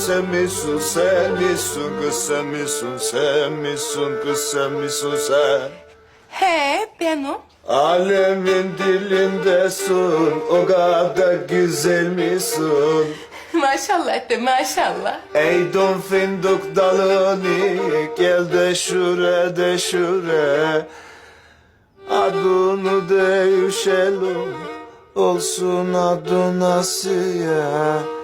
sen misin, sen misin, kız sen misin, sen misin, kız sen misin sen? He benim. Alemin dilindesin, o kadar güzel misin? Maşallah de maşallah. Ey don fındık dalını, gel de şure de şure. Adını değişelim, olsun adın Asiye.